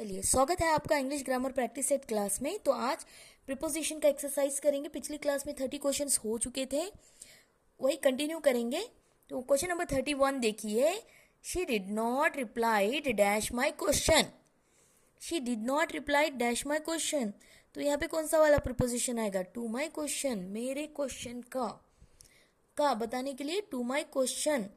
चलिए, स्वागत है आपका English grammar practice set class में। तो आज प्रिपोजिशन का एक्सरसाइज करेंगे। पिछली क्लास में 30 क्वेश्चंस हो चुके थे, वही कंटिन्यू करेंगे। तो क्वेश्चन नंबर 31 देखिए। She did not replied dash my question. She did not replied dash my question. तो यहाँ पे कौन सा वाला प्रिपोजिशन आएगा? टू माई क्वेश्चन, मेरे क्वेश्चन का बताने के लिए to my question.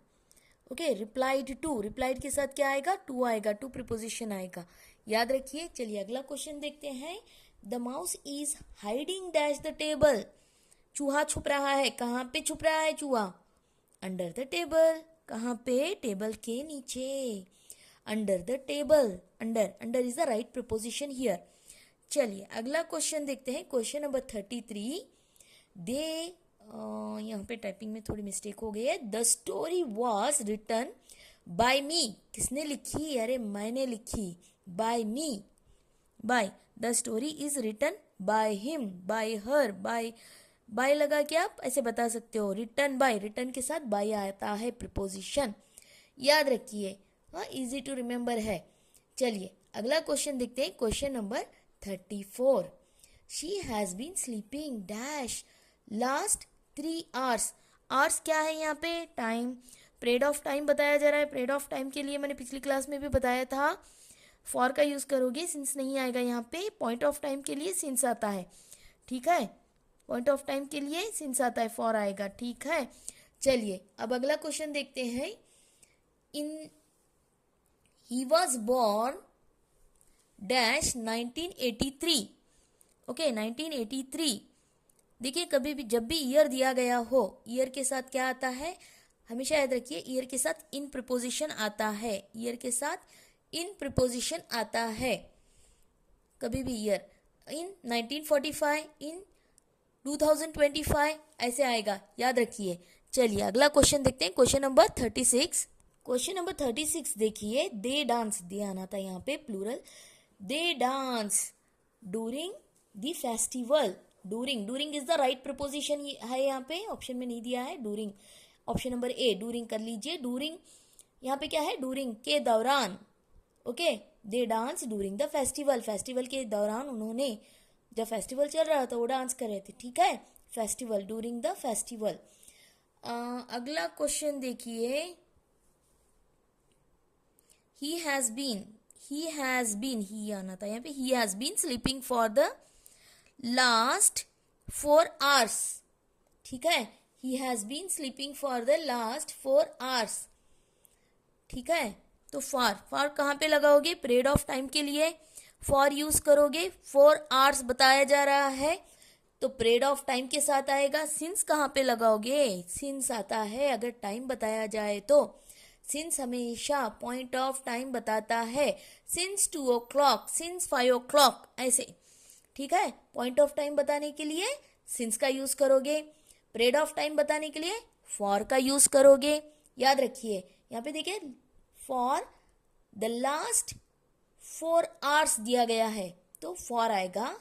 Okay, replied to, replied के साथ क्या आएगा? टू आएगा, टू प्रिपोजिशन आएगा, याद रखिए। चलिए अगला क्वेश्चन देखते हैं। The mouse is hiding dash the table. चूहा छुप रहा है। कहाँ पे छुप रहा है चूहा? Under the table. कहाँ पे? टेबल के नीचे। Under the table, under, under is the right preposition here. चलिए अगला क्वेश्चन देखते हैं। Question number 33। दे यहाँ पे टाइपिंग में थोड़ी मिस्टेक हो गई है। The story was written by me. किसने लिखी? अरे मैंने लिखी। By me, by. The story is written by him, by her, by लगा के आप ऐसे बता सकते हो। रिटन बाय, रिटन के साथ बाय आता है प्रिपोजिशन, याद रखिए। हाँ, इजी टू रिमेंबर है। चलिए अगला क्वेश्चन देखते हैं। Question number 34। She has been sleeping dash last 3 hours। Hours क्या है यहाँ पे? टाइम, पीरियड ऑफ टाइम बताया जा रहा है। पीरियड ऑफ टाइम के लिए मैंने पिछली क्लास में भी बताया था, फॉर का यूज करोगे, सिंस नहीं आएगा यहाँ पे। पॉइंट ऑफ टाइम के लिए सिंस आता है, ठीक है। पॉइंट ऑफ टाइम के लिए सिंस आता है, फॉर आएगा, ठीक है। चलिए अब अगला क्वेश्चन देखते हैं। In he was born dash 1983। Okay, 1983। देखिए कभी भी जब भी ईयर दिया गया हो, ईयर के साथ क्या आता है? हमेशा याद रखिए, ईयर के साथ इन प्रिपोजिशन आता है। ईयर के साथ इन प्रिपोजिशन आता है कभी भी। ईयर इन 1945, इन 2025 ऐसे आएगा, याद रखिए। चलिए अगला क्वेश्चन देखते हैं। Question number 36। क्वेश्चन नंबर 36 देखिए। दे डांस, दे आना था यहाँ पे plural. They dance during the festival. During, during is the right preposition है यहाँ पे, ऑप्शन में नहीं दिया है। During, option number A, during कर लीजिए। डूरिंग यहाँ पे क्या है? डूरिंग के दौरान। Okay, they dance during the festival. Festival के दौरान उन्होंने, जब फेस्टिवल चल रहा था वो डांस कर रहे थे, ठीक है। Festival, during the festival. अगला क्वेश्चन देखिए। ही हैज बीन, ही आना था यहाँ पे। He has been sleeping for the last 4 hours, ठीक है। He has been sleeping for the last 4 hours, ठीक है। तो फॉर कहाँ पे लगाओगे? पीरियड ऑफ टाइम के लिए फॉर यूज करोगे। 4 hours बताया जा रहा है तो पीरियड ऑफ टाइम के साथ आएगा। सिंस कहाँ पे लगाओगे? सिंस आता है अगर टाइम बताया जाए तो। सिंस हमेशा पॉइंट ऑफ टाइम बताता है। सिंस 2 o'clock, सिंस 5 o'clock ऐसे, ठीक है। पॉइंट ऑफ टाइम बताने के लिए सिंस का यूज करोगे। पीरियड ऑफ टाइम बताने के लिए फॉर का यूज करोगे, याद रखिए। यहाँ पे देखिए, फॉर द लास्ट 4 hours दिया गया है तो फॉर आएगा।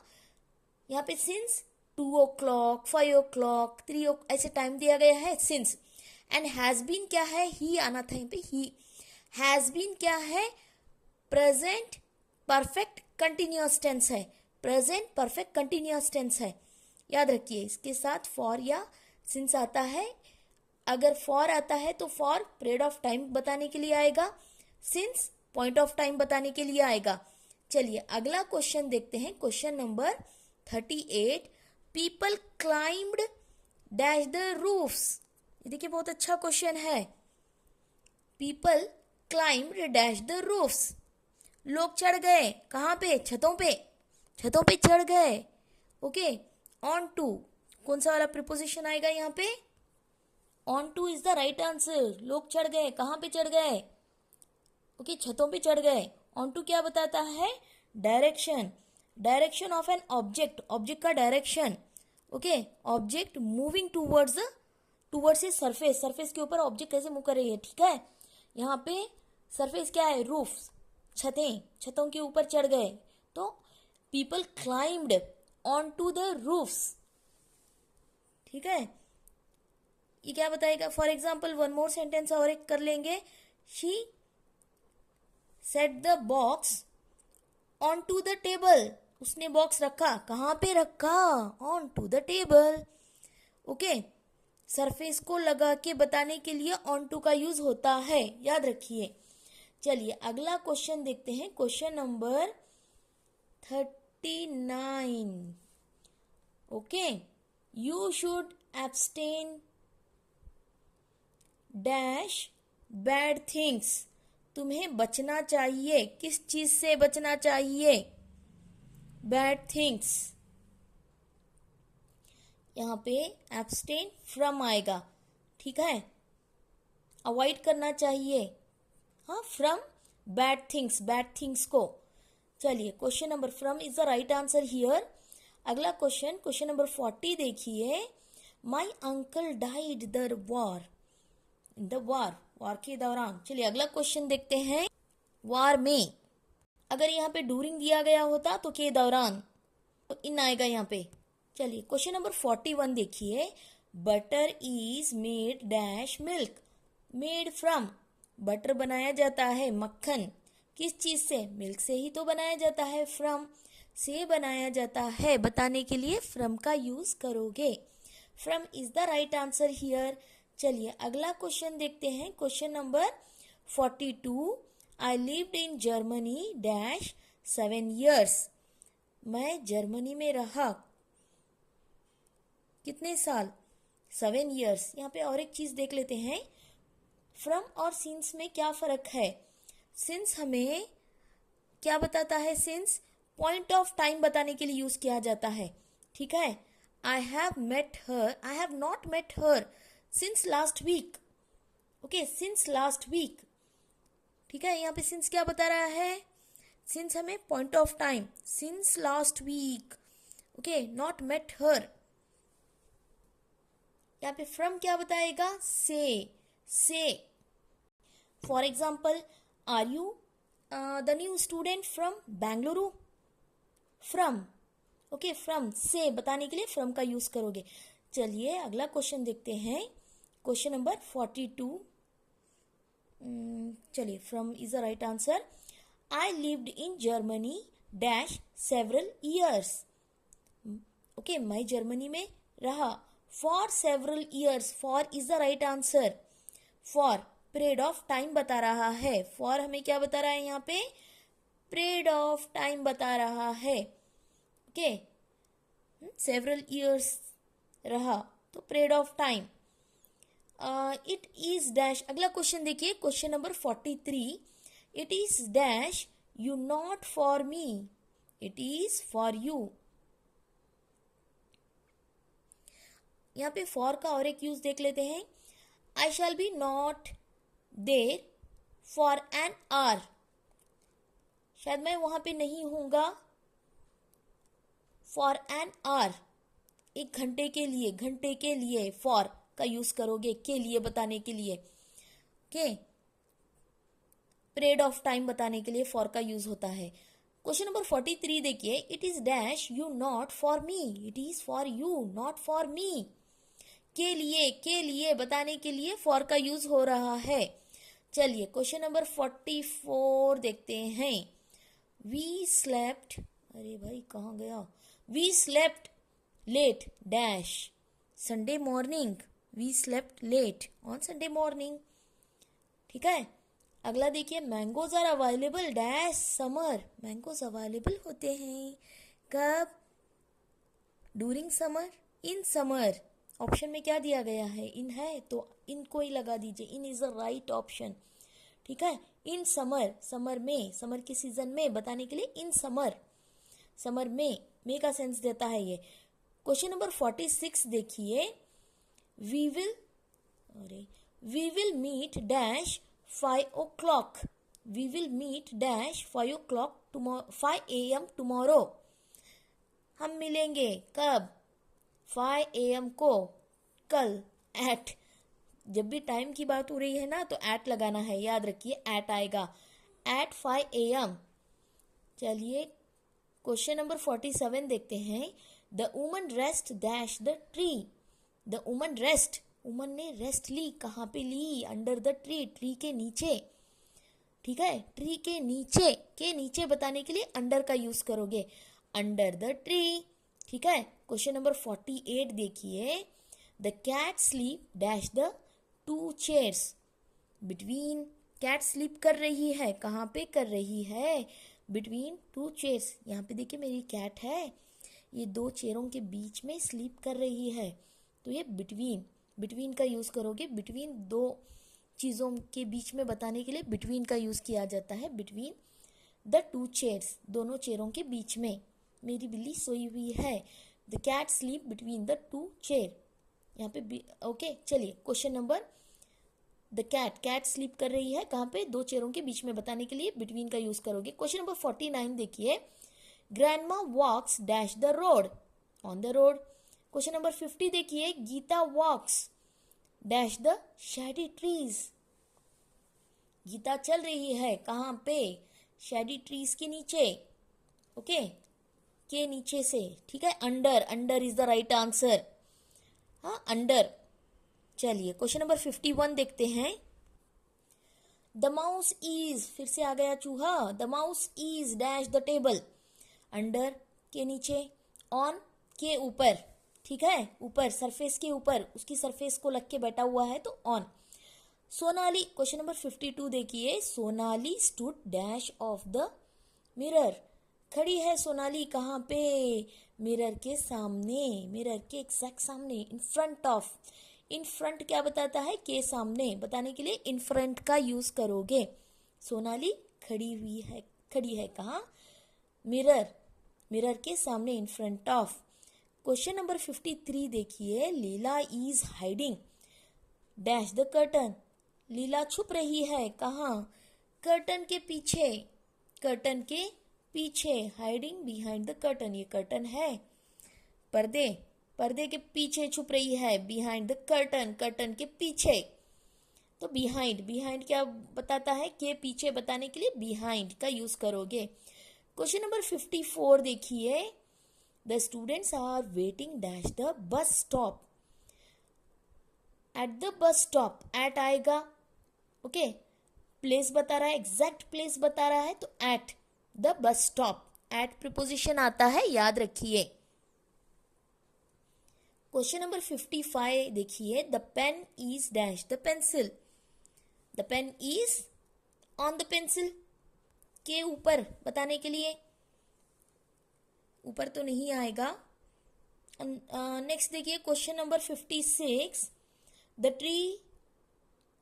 यहाँ पे सिंस 2 o'clock, 5 o'clock, 3 o'clock ऐसे टाइम दिया गया है, सिंस। एंड हैज बीन क्या है? ही आना था यहाँ पे। ही हैज बीन क्या है? प्रेजेंट परफेक्ट कंटिन्यूअस टेंस है। प्रेजेंट परफेक्ट कंटिन्यूअस टेंस है, याद रखिए। इसके साथ फॉर या सिंस आता है। अगर फॉर आता है तो फॉर पीरियड ऑफ टाइम बताने के लिए आएगा। सिंस पॉइंट ऑफ टाइम बताने के लिए आएगा। चलिए अगला क्वेश्चन देखते हैं। Question number 38। People climbed dash the roofs. ये देखिए बहुत अच्छा क्वेश्चन है। People climbed dash the roofs. लोग चढ़ गए कहाँ पे? छतों पे, छतों पे चढ़ गए। ओके, ऑन टू कौन सा वाला प्रिपोजिशन आएगा यहाँ पे? On two is the right answer. लोग चढ़ गए, कहाँ पे चढ़ गए? ओके, छतों पे चढ़ गए। ऑन टू क्या बताता है? Direction, direction of an object, object का डायरेक्शन। Okay, object moving towards a surface, surface के ऊपर ऑब्जेक्ट कैसे मूव कर रही है, ठीक है। यहाँ पे सरफेस क्या है? रूफ, छतें, छतों के ऊपर चढ़ गए। तो people climbed on to the roofs, ठीक है। ये क्या बताएगा? For example one more sentence और एक कर लेंगे। She set the box on to the table, उसने बॉक्स रखा, कहाँ पे रखा, on to the table. Okay, surface को लगा के बताने के लिए ऑन टू का यूज होता है, याद रखिए। चलिए अगला क्वेश्चन देखते हैं, question number 39। Okay, you should abstain dash bad things, तुम्हें बचना चाहिए, किस चीज से बचना चाहिए, बैड थिंग्स। यहाँ पे एब्सटेन फ्रॉम आएगा, ठीक है, अवॉइड करना चाहिए, हाँ, फ्रॉम बैड थिंग्स को। चलिए question number from is the right answer here. अगला क्वेश्चन, क्वेश्चन नंबर 40 देखिए, my uncle died the war, in the war के दौरान। चलिए अगला क्वेश्चन देखते हैं, वॉर में, अगर यहाँ पे डूरिंग दिया गया होता तो के दौरान, तो इन आएगा यहाँ पे। चलिए क्वेश्चन नंबर 41 देखिए, butter is made dash milk, made from, butter बनाया जाता है, मक्खन, किस चीज से, मिल्क से ही तो बनाया जाता है, फ्रॉम से बनाया जाता है, बताने के लिए फ्रॉम का यूज करोगे, from is the right answer here. चलिए अगला क्वेश्चन देखते हैं, question number 42, I lived in Germany dash 7 years, मैं जर्मनी में रहा कितने साल, 7 years। यहाँ पे और एक चीज देख लेते हैं, फ्रॉम और सिंस में क्या फर्क है। सिंस हमें क्या बताता है, सिंस पॉइंट ऑफ टाइम बताने के लिए यूज किया जाता है, ठीक है। I have not met her since last week, okay, since last week, ठीक है। यहाँ पे सिंस क्या बता रहा है, सिंस हमें point of time, since last week, okay, not met her. यहाँ पे फ्रॉम क्या बताएगा, से। For example, are you the new student from Bengaluru, from, okay, from से बताने के लिए फ्रॉम का यूज करोगे। चलिए अगला क्वेश्चन देखते हैं, क्वेश्चन नंबर 42। चलिए from is the right answer. I lived in Germany dash several years, okay, मैं जर्मनी में रहा for several years, for is the right answer. For period of time बता रहा है, फॉर हमें क्या बता रहा है यहाँ पे, पीरियड ऑफ टाइम बता रहा है, ओके, सेवरल ईयर्स रहा तो period of time. It is dash, अगला क्वेश्चन देखिए, question number 43, it is dash you not for me, it is for you. यहाँ पे फॉर का और एक यूज देख लेते हैं, I shall be not there for an hour, शायद मैं वहां पे नहीं हूंगा, फॉर एन आवर, एक घंटे के लिए फॉर का यूज करोगे, के लिए बताने के लिए, ओके, पीरियड ऑफ टाइम बताने के लिए फॉर का यूज होता है। क्वेश्चन नंबर 43 देखिए, it is dash you not for me, it is for you not for me, के लिए बताने के लिए फॉर का यूज हो रहा है। चलिए क्वेश्चन नंबर 44 देखते हैं, वी स्लेप्ट, अरे भाई कहाँ गया, we slept late dash Sunday morning, we slept late on Sunday morning, ठीक है। अगला देखिए, mangoes are available dash summer, mangoes available होते हैं कब, during summer, in summer. Option में क्या दिया गया है, इन है तो इन को ही लगा दीजिए, इन इज द राइट ऑप्शन, ठीक है। इन समर, समर में, समर के सीजन में बताने के लिए इन समर, समर में का सेंस देता है ये। क्वेश्चन नंबर 46 देखिए, we will meet dash 5 o'clock, we will meet dash 5 o'clock 5 AM tomorrow, हम मिलेंगे कब, 5 AM को, कल, एट, जब भी टाइम की बात हो रही है ना तो एट लगाना है, याद रखिए एट आएगा, एट 5 AM। चलिए क्वेश्चन नंबर 47 देखते हैं, the woman rest dash the tree, the woman rest, woman ने रेस्ट ली, कहाँ पे ली, अंडर द ट्री, ट्री के नीचे, ठीक है, ट्री के नीचे बताने के लिए अंडर का यूज करोगे, अंडर द ट्री। ठीक है, क्वेश्चन नंबर 48 देखिए, the cat sleep dash the two chairs between. Cat sleep कर रही है, कहाँ पे कर रही है, बिटवीन टू चेयर्स। यहाँ पे देखिए मेरी कैट है, ये दो चेयरों के बीच में स्लीप कर रही है, तो ये बिटवीन का यूज करोगे। बिटवीन दो चीज़ों के बीच में बताने के लिए बिटवीन का यूज किया जाता है, बिटवीन द टू चेयर्स, दोनों चेयरों के बीच में मेरी बिल्ली सोई हुई है। The cat sleep between the two chair, यहाँ पे ओके। चलिए question number, the cat sleep कर रही है कहाँ पे, दो चेयरों के बीच में बताने के लिए बिटवीन का यूज करोगे। क्वेश्चन नंबर 49 देखिए, grandma walks dash the road, on the road. Question number 50 देखिए, Gita walks dash the shady trees. Gita चल रही है कहाँ पे, शेडी ट्रीज के नीचे, ओके, के नीचे से। ठीक है, under is the right answer, हाँ अंडर। चलिए क्वेश्चन नंबर 51 देखते हैं, द माउस इज, फिर से आ गया चूहा, the mouse is dash the table, under के नीचे, ऑन के ऊपर। ठीक है, ऊपर सरफेस के ऊपर, उसकी सरफेस को लग के बैठा हुआ है तो ऑन। सोनाली, क्वेश्चन नंबर 52 देखिए, Sonali stood dash of the mirror. खड़ी है सोनाली कहाँ पे, मिरर के सामने, मिरर के एग्जैक्ट सामने, in front of. In front क्या बताता है, के सामने, बताने के लिए इन फ्रंट का यूज करोगे। सोनाली खड़ी है कहाँ, मिरर के सामने, in front of. Question number 53 देखिए, Leela is hiding dash the curtain. Leela छुप रही है कहाँ, कर्टन के पीछे, हाइडिंग बिहाइंड द कर्टन, ये कर्टन है, पर्दे के पीछे छुप रही है, बिहाइंड द कर्टन के पीछे। तो बिहाइंड क्या बताता है, के पीछे बताने के लिए बिहाइंड का यूज करोगे। क्वेश्चन नंबर 54 देखिए, the students are waiting dash the bus stop. At the bus stop, at आएगा, ओके, प्लेस बता रहा है, एग्जैक्ट प्लेस बता रहा है, तो at the bus stop, at preposition आता है, याद रखिए। क्वेश्चन नंबर 55 देखिए, the pen is dash the pencil. The pen is on the pencil, के ऊपर बताने के लिए, ऊपर तो नहीं आएगा। नेक्स्ट देखिए question number 56, the tree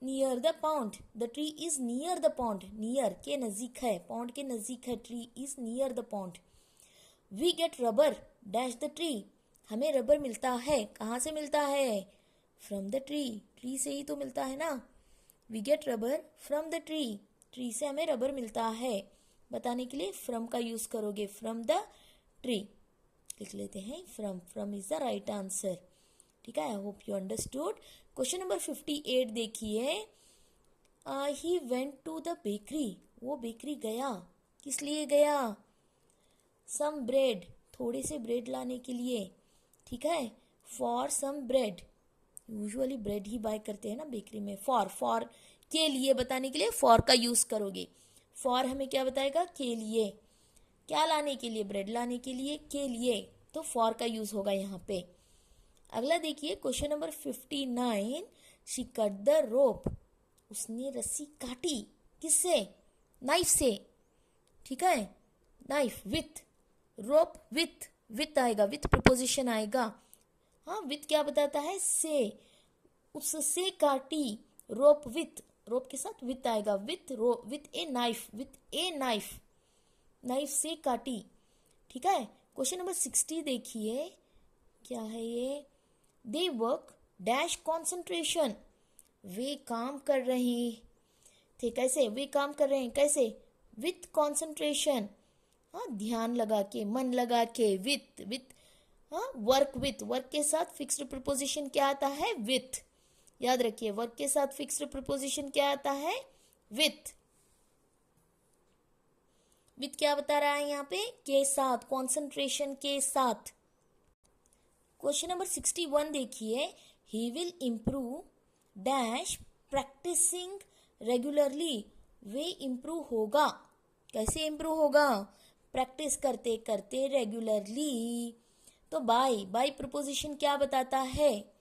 near the pond. The tree is near the pond, near के नजदीक है, पॉन्ड के नजदीक है, tree is near the pond. We get rubber dash the tree. हमें रबर मिलता है, कहाँ से मिलता है, फ्रॉम द ट्री से ही तो मिलता है ना। We get rubber from the tree से हमें रबर मिलता है, बताने के लिए फ्रॉम का यूज करोगे, फ्रॉम द ट्री। लिख लेते हैं from is the right answer. ठीक है, I hope you understood. Question number 58 देखिए, he went to the bakery. वो बेकरी गया, किस लिए गया, सम ब्रेड, थोड़े से ब्रेड लाने के लिए। ठीक है, for some bread, usually bread ही बाय करते हैं ना बेकरी में। फॉर के लिए बताने के लिए फॉर का यूज करोगे। फॉर हमें क्या बताएगा, के लिए, क्या लाने के लिए, ब्रेड लाने के लिए, के लिए, तो फॉर का यूज होगा यहाँ पे। अगला देखिए question number 59, she cut the rope. उसने रस्सी काटी, किससे, नाइफ से। ठीक है, नाइफ विथ, रोप विथ आएगा, विथ प्रीपोजिशन आएगा। हाँ, विथ क्या बताता है, से, उससे काटी, रोप विथ, रोप के साथ विथ आएगा, विथ ए नाइफ, नाइफ से काटी। ठीक है, क्वेश्चन नंबर 60 देखिए, क्या है ये, दे वर्क डैश कॉन्सेंट्रेशन। वे काम कर रहे थे, कैसे, वे काम कर रहे हैं कैसे, विथ कॉन्सेंट्रेशन, हाँ ध्यान लगा के, मन लगा के, विथ हाँ, वर्क के साथ फिक्स्ड प्रीपोजिशन क्या आता है, विथ। याद रखिए, वर्क के साथ फिक्स्ड प्रीपोजिशन क्या आता है, विथ क्या बता रहा है यहाँ पे, के साथ, कॉन्सेंट्रेशन के साथ। क्वेश्चन नंबर 61 देखिए, he will improve dash practising regularly वे इम्प्रूव होगा। कैसे इम्प्रूव होगा? प्रैक्टिस करते करते रेगुलरली। तो बाय प्रपोजिशन क्या बताता है?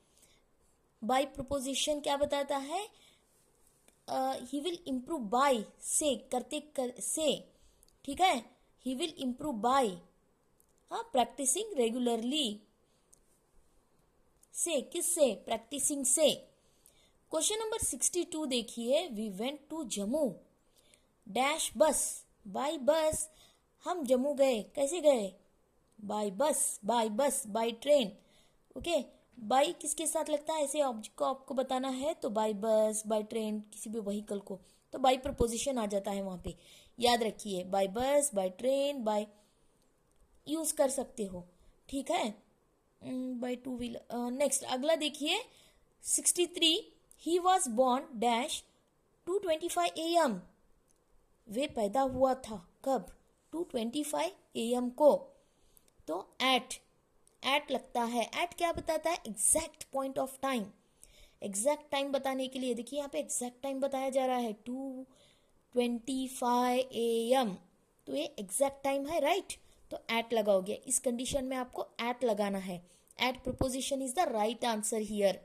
बाय प्रपोजिशन क्या बताता है? ही विल इम्प्रूव बाय से, से, ठीक है। ही विल इम्प्रूव बाय, हाँ, प्रैक्टिसिंग रेगुलरली से, किससे? प्रैक्टिसिंग से। क्वेश्चन नंबर 62 देखिए, we went to Jammu dash bus, by bus. हम जम्मू गए, कैसे गए? बाय बस, बाय ट्रेन। ओके, बाय किसके साथ लगता है? ऐसे ऑब्जेक्ट को आपको बताना है तो बाय बस, बाय ट्रेन, किसी भी व्हीकल को, तो बाय प्रपोजिशन आ जाता है वहां पे। याद रखिए, बाय बस, बाय ट्रेन, बाय यूज कर सकते हो, ठीक है। By two wheeler. नेक्स्ट अगला देखिए 63, he was born dash 2:25 AM। वे पैदा हुआ था कब? 2:25 AM को। तो एट लगता है। एट क्या बताता है? Exact point of time. Exact time बताने के लिए देखिए यहाँ पे एग्जैक्ट टाइम बताया जा रहा है 2:25 AM, तो ये एग्जैक्ट टाइम है, राइट। तो एट लगाओगे, इस कंडीशन में आपको एट लगाना है। At preposition is the right answer here.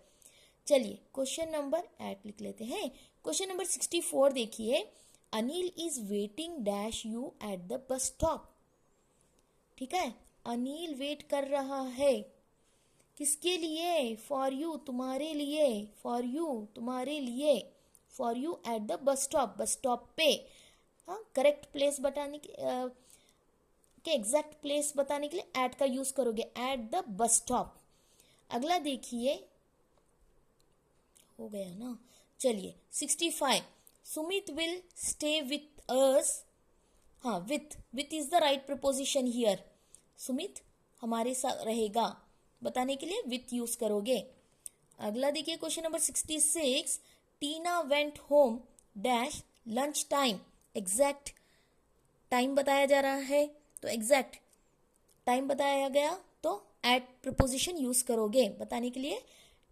चलिए क्वेश्चन नंबर, एट लिख लेते हैं। क्वेश्चन नंबर 64 देखिए, Anil is waiting dash you at the bus stop. ठीक है, अनिल वेट कर रहा है किसके लिए? फॉर यू, तुम्हारे लिए। फॉर यू, तुम्हारे लिए। For you at the bus stop, bus stop पे। हाँ, करेक्ट प्लेस बताने के एग्जैक्ट प्लेस बताने के लिए एट का यूज करोगे, एट द बस स्टॉप। अगला देखिए, हो गया ना। चलिए 65, Sumit will stay with us. हाँ, with is the right preposition here. Sumit हमारे साथ रहेगा बताने के लिए विथ यूज करोगे। अगला देखिए question number 66, Tina went home dash lunch time. Exact time बताया जा रहा है, तो एग्जैक्ट टाइम बताया गया तो एट प्रपोजिशन यूज करोगे बताने के लिए।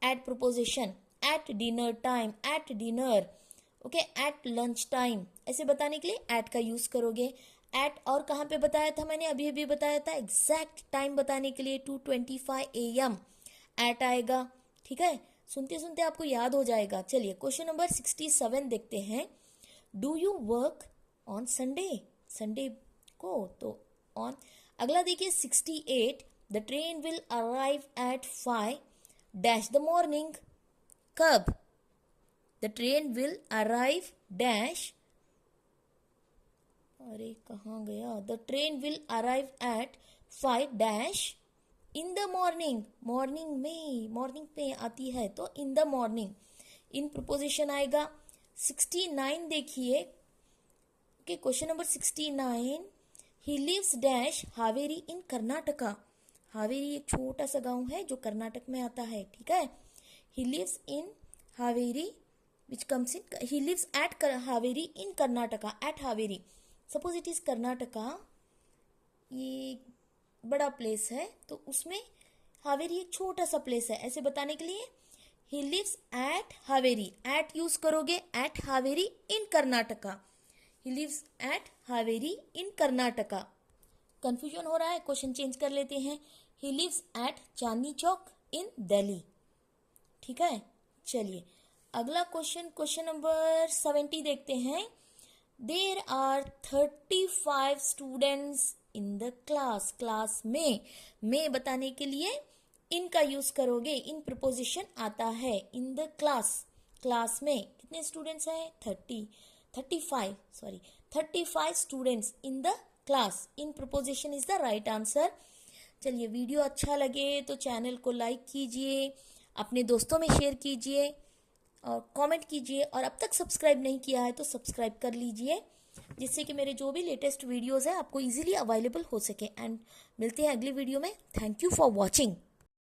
At preposition, at dinner time, at dinner, okay, at lunch time, ऐसे बताने के लिए एट का यूज करोगे। एट और कहाँ पे बताया था मैंने? अभी अभी बताया था, एग्जैक्ट टाइम बताने के लिए 2:25 AM एट आएगा, ठीक है। सुनते सुनते आपको याद हो जाएगा। चलिए क्वेश्चन नंबर 67 देखते हैं, do you work on Sunday? Sunday को तो ऑन। अगला देखिए 68, the train will arrive at 5 dash the morning. कब? The train will arrive dash, अरे कहाँ गया? The train will arrive at 5 dash in the morning. Morning में आती है तो in the morning, in preposition आएगा। 69 देखिए, okay, question number 69, he lives dash Haveri in Karnataka. Haveri एक छोटा सा गांव है जो कर्नाटक में आता है, ठीक है। He lives in Haveri which comes in, he lives at Haveri in Karnataka, at Haveri. Suppose it is Karnataka, ये बड़ा प्लेस है तो उसमें हावेरी एक छोटा सा प्लेस है, ऐसे बताने के लिए he lives at Haveri, at use करोगे, at Haveri in Karnataka. He lives at Haveri in Karnataka. Confusion हो रहा है, क्वेश्चन चेंज कर लेते हैं। He lives at Chandni Chowk in Delhi, ठीक है। चलिए अगला क्वेश्चन, क्वेश्चन नंबर 70 देखते हैं। There are 35 students in the class. Class में बताने के लिए इन का यूज करोगे, इन प्रपोजिशन आता है। इन द क्लास, क्लास में कितने स्टूडेंट्स हैं? 35 students in the class, in preposition is the right answer. चलिए वीडियो अच्छा लगे तो चैनल को लाइक कीजिए, अपने दोस्तों में शेयर कीजिए और कमेंट कीजिए, और अब तक सब्सक्राइब नहीं किया है तो सब्सक्राइब कर लीजिए, जिससे कि मेरे जो भी लेटेस्ट वीडियोस है आपको इजीली अवेलेबल हो सके। एंड मिलते हैं अगली वीडियो में। Thank you for watching.